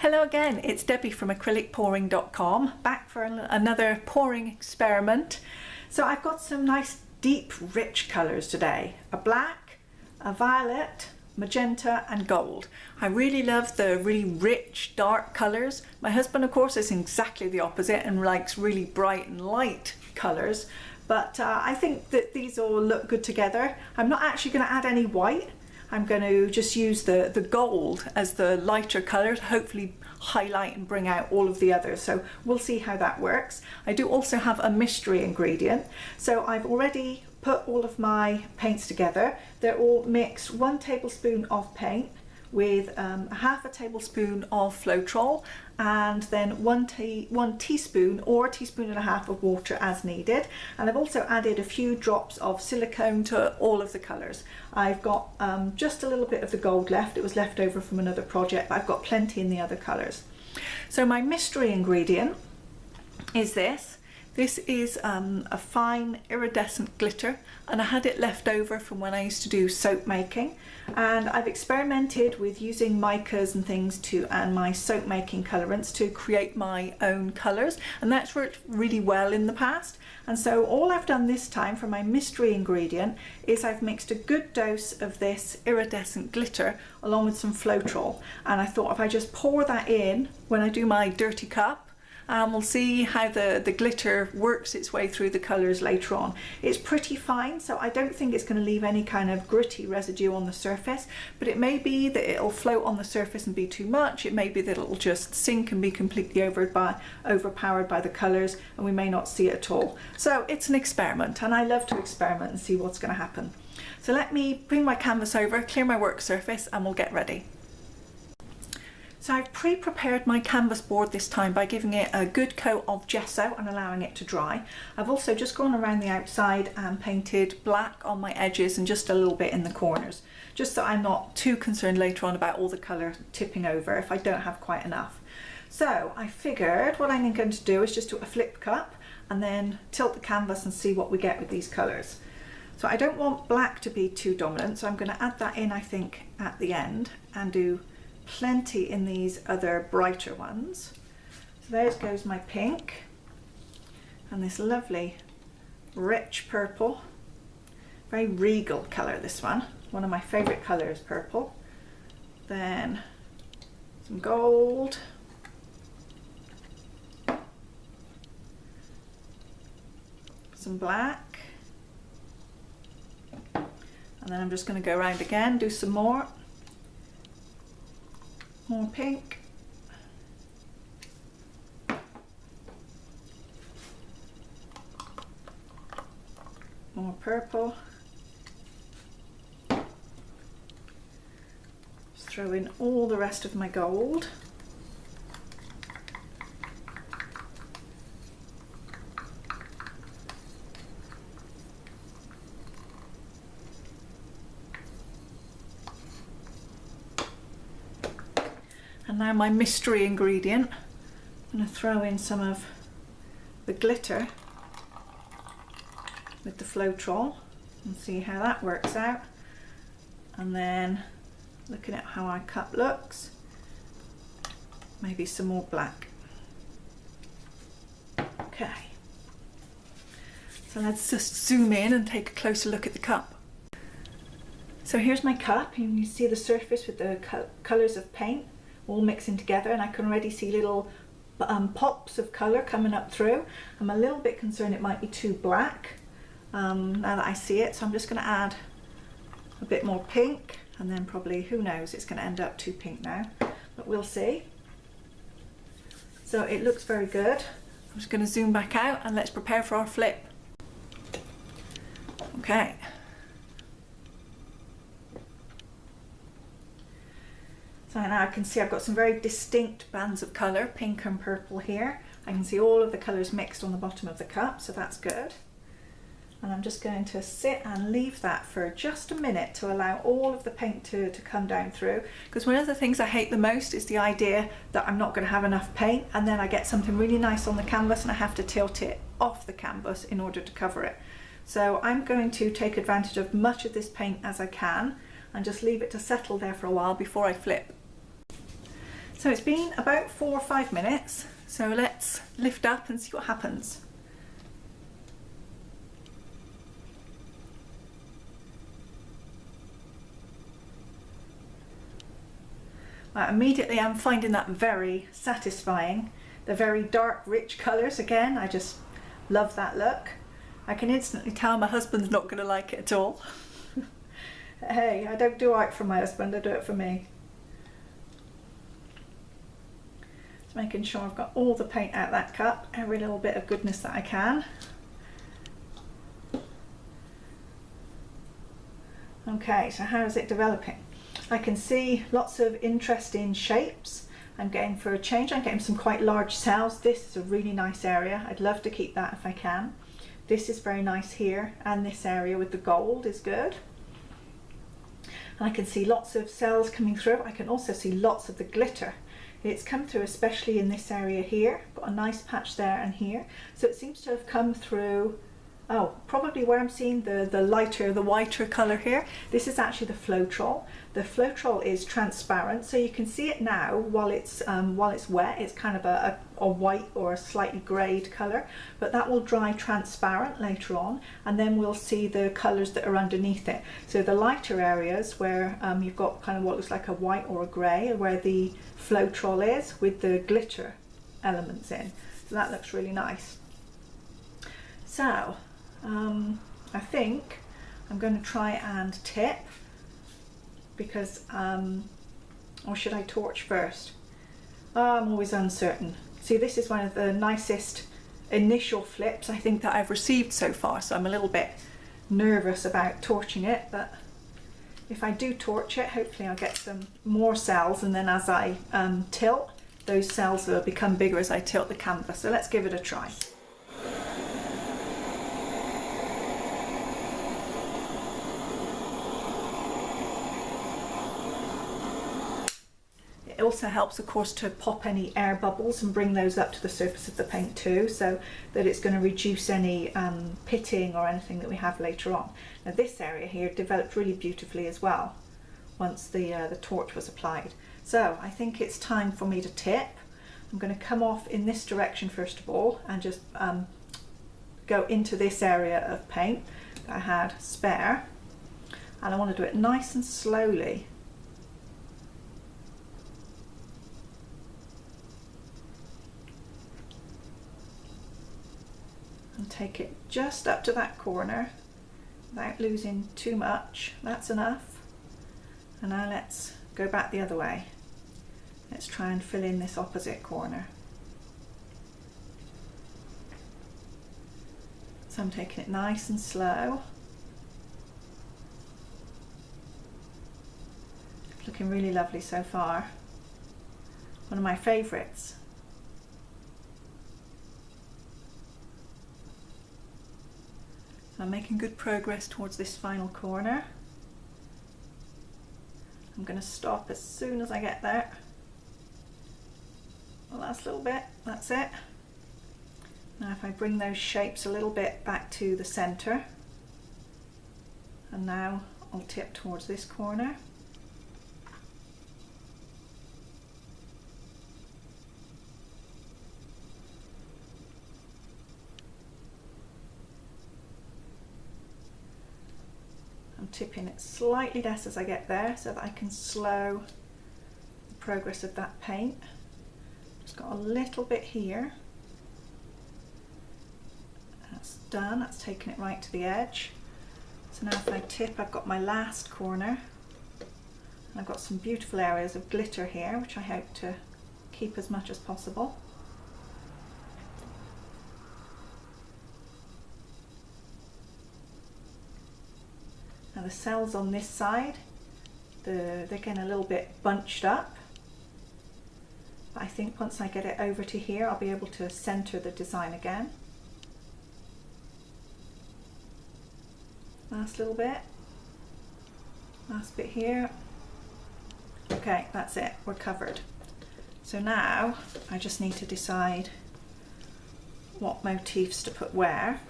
Hello again, it's Debbie from acrylicpouring.com, back for another pouring experiment. So I've got some nice deep rich colours today, a black, a violet, magenta and gold. I really love the really rich dark colours. My husband of course is exactly the opposite and likes really bright and light colours, but I think that these all look good together. I'm not actually going to add any white. I'm going to just use the gold as the lighter colour to hopefully highlight and bring out all of the others. So we'll see how that works. I do also have a mystery ingredient. So I've already put all of my paints together. They're all mixed 1 tablespoon of paint with half a tablespoon of Floetrol and then 1 teaspoon or a teaspoon and a half of water as needed. And I've also added a few drops of silicone to all of the colours. I've got just a little bit of the gold left. It was left over from another project, but I've got plenty in the other colours. So my mystery ingredient is this. This is a fine iridescent glitter, and I had it left over from when I used to do soap making, and I've experimented with using micas and things and my soap making colorants to create my own colours, and that's worked really well in the past. And so all I've done this time for my mystery ingredient is I've mixed a good dose of this iridescent glitter along with some Floetrol, and I thought if I just pour that in when I do my dirty cup, and we'll see how the glitter works its way through the colours later on. It's pretty fine, so I don't think it's going to leave any kind of gritty residue on the surface, but it may be that it'll float on the surface and be too much. It may be that it'll just sink and be completely overpowered by the colours, and we may not see it at all. So it's an experiment, and I love to experiment and see what's going to happen. So let me bring my canvas over, clear my work surface, and we'll get ready. So I've pre-prepared my canvas board this time by giving it a good coat of gesso and allowing it to dry. I've also just gone around the outside and painted black on my edges and just a little bit in the corners, just so I'm not too concerned later on about all the colour tipping over if I don't have quite enough. So I figured what I'm going to do is just do a flip cup and then tilt the canvas and see what we get with these colours. So I don't want black to be too dominant, so I'm going to add that in, I think, at the end and do plenty in these other brighter ones. So there goes my pink and this lovely rich purple, very regal colour, this one of my favourite colours, purple. Then some gold, some black, and then I'm just going to go around again, do some more pink, more purple, just throw in all the rest of my gold, and now my mystery ingredient. I'm going to throw in some of the glitter with the Floetrol and see how that works out. And then looking at how our cup looks, maybe some more black. Okay, so let's just zoom in and take a closer look at the cup. So here's my cup, and you see the surface with the colours of paint all mixing together, and I can already see little pops of colour coming up through. I'm a little bit concerned it might be too black now that I see it, so I'm just going to add a bit more pink, and then probably, who knows, it's going to end up too pink now, but we'll see. So it looks very good. I'm just going to zoom back out and let's prepare for our flip. Okay. So now I can see I've got some very distinct bands of colour, pink and purple here. I can see all of the colours mixed on the bottom of the cup, so that's good. And I'm just going to sit and leave that for just a minute to allow all of the paint to come down through, because one of the things I hate the most is the idea that I'm not going to have enough paint and then I get something really nice on the canvas and I have to tilt it off the canvas in order to cover it. So I'm going to take advantage of much of this paint as I can and just leave it to settle there for a while before I flip. So it's been about 4 or 5 minutes, so let's lift up and see what happens. Immediately I'm finding that very satisfying. The very dark, rich colours again, I just love that look. I can instantly tell my husband's not going to like it at all. Hey, I don't do art for my husband, I do it for me. Just making sure I've got all the paint out of that cup, every little bit of goodness that I can. Okay, so how is it developing? I can see lots of interesting shapes. I'm getting, for a change, I'm getting some quite large cells. This is a really nice area. I'd love to keep that if I can. This is very nice here, and this area with the gold is good. And I can see lots of cells coming through. I can also see lots of the glitter. It's come through especially in this area here. Got a nice patch there and here. So it seems to have come through, oh, probably where I'm seeing the whiter colour here. This is actually the Floetrol. The Floetrol is transparent, so you can see it now while it's wet. It's kind of a white or a slightly greyed colour, but that will dry transparent later on, and then we'll see the colours that are underneath it. So the lighter areas where you've got kind of what looks like a white or a grey, where the Floetrol is with the glitter elements in. So that looks really nice. So I think I'm going to try and tip, because, or should I torch first? I'm always uncertain. See, this is one of the nicest initial flips I think that I've received so far, so I'm a little bit nervous about torching it, but if I do torch it, hopefully I'll get some more cells, and then as I tilt, those cells will become bigger as I tilt the canvas. So let's give it a try. It also helps, of course, to pop any air bubbles and bring those up to the surface of the paint too, so that it's going to reduce any pitting or anything that we have later on. Now this area here developed really beautifully as well once the torch was applied. So I think it's time for me to tip. I'm going to come off in this direction first of all and just go into this area of paint that I had spare, and I want to do it nice and slowly. And take it just up to that corner without losing too much. That's enough. And now let's go back the other way. Let's try and fill in this opposite corner. So I'm taking it nice and slow. It's looking really lovely so far. One of my favourites. I'm making good progress towards this final corner. I'm going to stop as soon as I get there. The last little bit, that's it. Now if I bring those shapes a little bit back to the centre, and now I'll tip towards this corner. I'm tipping it slightly less as I get there so that I can slow the progress of that paint. Just got a little bit here. That's done, that's taken it right to the edge. So now if I tip, I've got my last corner. And I've got some beautiful areas of glitter here, which I hope to keep as much as possible. Now the cells on this side, they're getting a little bit bunched up. But I think once I get it over to here, I'll be able to center the design again. Last little bit. Last bit here. Okay, that's it, we're covered. So now I just need to decide what motifs to put where.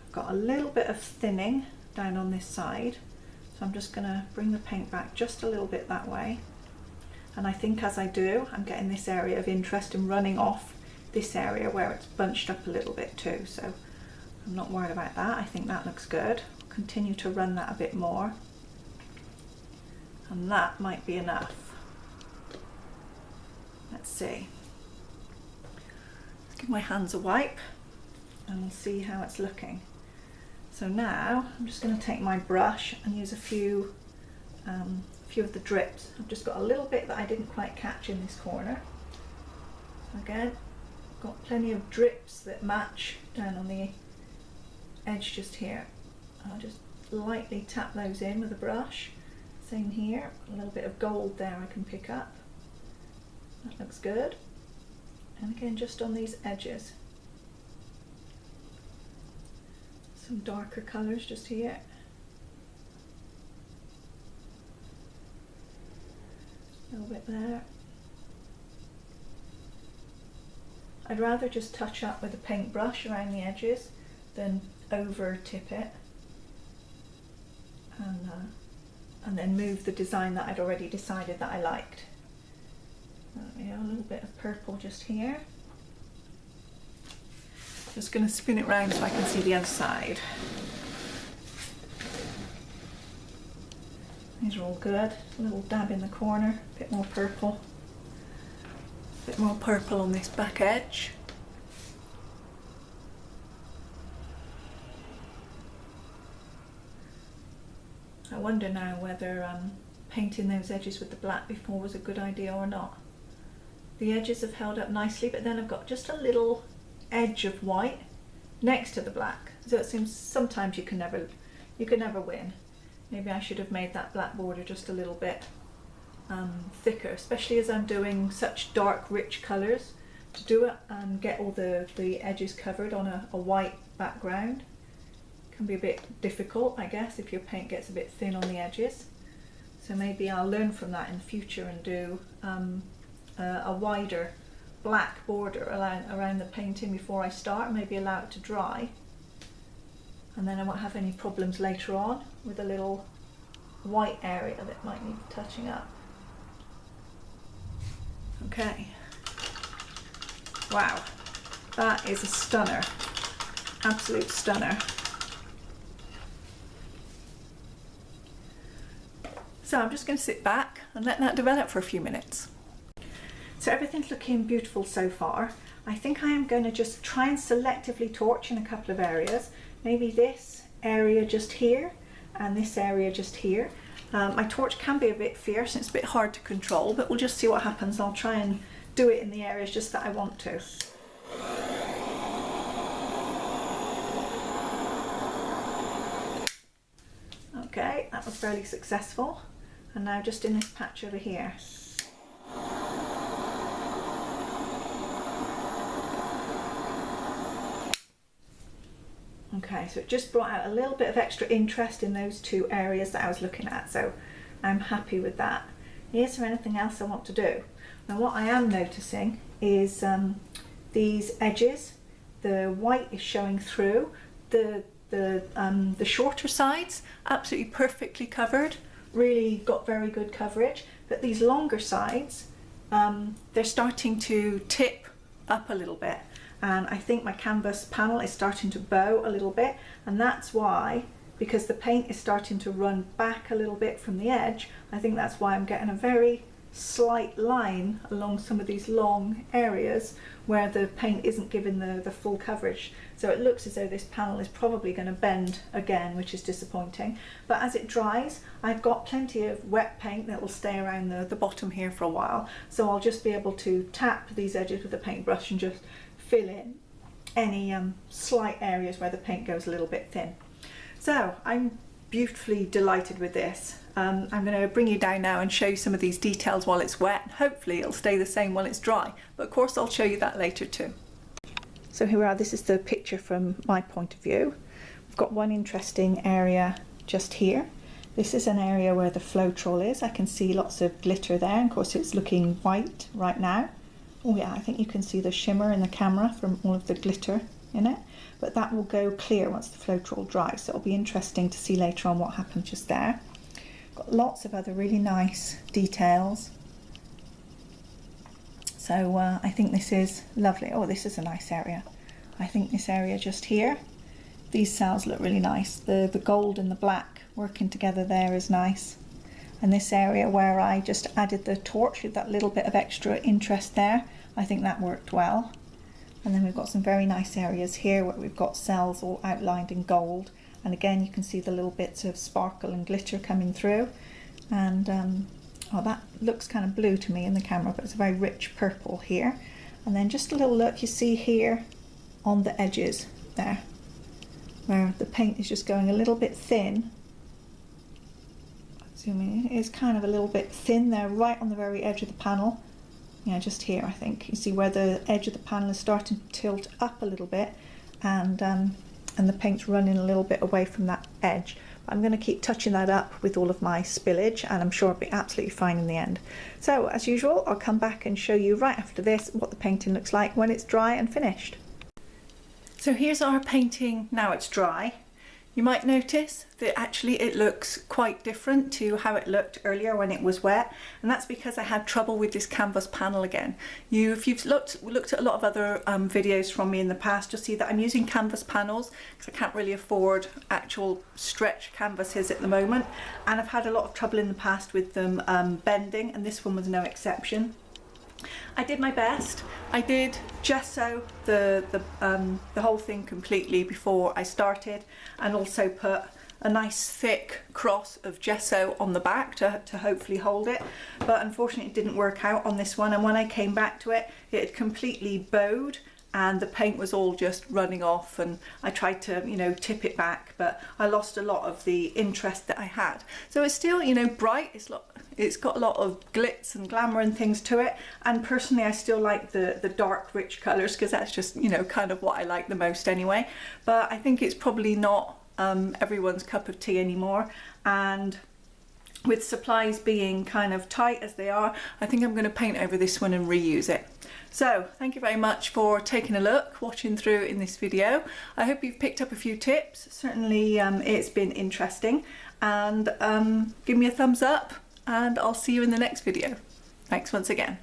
I've got a little bit of thinning down on this side, so I'm just going to bring the paint back just a little bit that way. And I think as I do, I'm getting this area of interest and running off this area where it's bunched up a little bit too. So I'm not worried about that. I think that looks good. I'll continue to run that a bit more. And that might be enough. Let's see. Let's give my hands a wipe and we'll see how it's looking. So now I'm just going to take my brush and use a few of the drips. I've just got a little bit that I didn't quite catch in this corner. Again, I've got plenty of drips that match down on the edge just here. I'll just lightly tap those in with a brush. Same here, a little bit of gold there I can pick up. That looks good. And again, just on these edges. Some darker colours just here. A little bit there. I'd rather just touch up with a paintbrush around the edges than over tip it and then move the design that I'd already decided that I liked. Yeah, a little bit of purple just here. Just going to spin it round so I can see the other side. These are all good. A little dab in the corner, a bit more purple. A bit more purple on this back edge. I wonder now whether painting those edges with the black before was a good idea or not. The edges have held up nicely, but then I've got just a little edge of white next to the black. So it seems sometimes you can never win. Maybe I should have made that black border just a little bit thicker, especially as I'm doing such dark, rich colours. To do it and get all the edges covered on a white background can be a bit difficult, I guess, if your paint gets a bit thin on the edges. So maybe I'll learn from that in future and do a wider black border around the painting before I start, maybe allow it to dry, and then I won't have any problems later on with a little white area that might need touching up. Okay, wow, that is a stunner, absolute stunner. So I'm just going to sit back and let that develop for a few minutes. So everything's looking beautiful so far. I think I am going to just try and selectively torch in a couple of areas. Maybe this area just here and this area just here. My torch can be a bit fierce and it's a bit hard to control, but we'll just see what happens. I'll try and do it in the areas just that I want to. Okay, that was fairly successful. And now just in this patch over here. Okay, so it just brought out a little bit of extra interest in those two areas that I was looking at, so I'm happy with that. Is there anything else I want to do? Now what I am noticing is these edges, the white is showing through, the shorter sides absolutely perfectly covered, really got very good coverage, but these longer sides, they're starting to tip up a little bit. And I think my canvas panel is starting to bow a little bit, and that's why, because the paint is starting to run back a little bit from the edge, I think that's why I'm getting a very slight line along some of these long areas where the paint isn't giving the full coverage. So it looks as though this panel is probably going to bend again, which is disappointing. But as it dries, I've got plenty of wet paint that will stay around the bottom here for a while. So I'll just be able to tap these edges with a paintbrush and just fill in any slight areas where the paint goes a little bit thin. So I'm beautifully delighted with this. I'm going to bring you down now and show you some of these details while it's wet. Hopefully it'll stay the same while it's dry, but of course I'll show you that later too. So here we are, this is the picture from my point of view. We've got one interesting area just here. This is an area where the Floetrol is. I can see lots of glitter there, and of course it's looking white right now. Oh yeah, I think you can see the shimmer in the camera from all of the glitter in it, but that will go clear once the Floetrol dries, so it'll be interesting to see later on what happens just there. Got lots of other really nice details So I think this is lovely. Oh, this is a nice area. I think this area just here, these cells look really nice. The gold and the black working together there is nice. And this area where I just added the torch with that little bit of extra interest there, I think that worked well. And then we've got some very nice areas here where we've got cells all outlined in gold. And again, you can see the little bits of sparkle and glitter coming through. And oh, that looks kind of blue to me in the camera, but it's a very rich purple here. And then just a little look you see here on the edges there, where the paint is just going a little bit thin. Zooming in, it is kind of a little bit thin there, right on the very edge of the panel. Yeah, just here I think. You see where the edge of the panel is starting to tilt up a little bit, and the paint's running a little bit away from that edge. I'm going to keep touching that up with all of my spillage, and I'm sure it'll be absolutely fine in the end. So as usual, I'll come back and show you right after this what the painting looks like when it's dry and finished. So here's our painting now it's dry. You might notice that actually it looks quite different to how it looked earlier when it was wet, and that's because I had trouble with this canvas panel again. If you've looked at a lot of other videos from me in the past, you'll see that I'm using canvas panels because I can't really afford actual stretch canvases at the moment, and I've had a lot of trouble in the past with them bending, and this one was no exception. I did my best. I did gesso the whole thing completely before I started, and also put a nice thick cross of gesso on the back to hopefully hold it, but unfortunately it didn't work out on this one, and when I came back to it, it had completely bowed and the paint was all just running off, and I tried to, you know, tip it back, but I lost a lot of the interest that I had. So it's still, you know, bright. It's got a lot of glitz and glamour and things to it, and personally I still like the dark rich colours because that's just, you know, kind of what I like the most anyway. But I think it's probably not everyone's cup of tea anymore, and with supplies being kind of tight as they are, I think I'm going to paint over this one and reuse it. So thank you very much for taking a look, watching through in this video. I hope you've picked up a few tips. Certainly it's been interesting, and give me a thumbs up, and I'll see you in the next video. Thanks once again.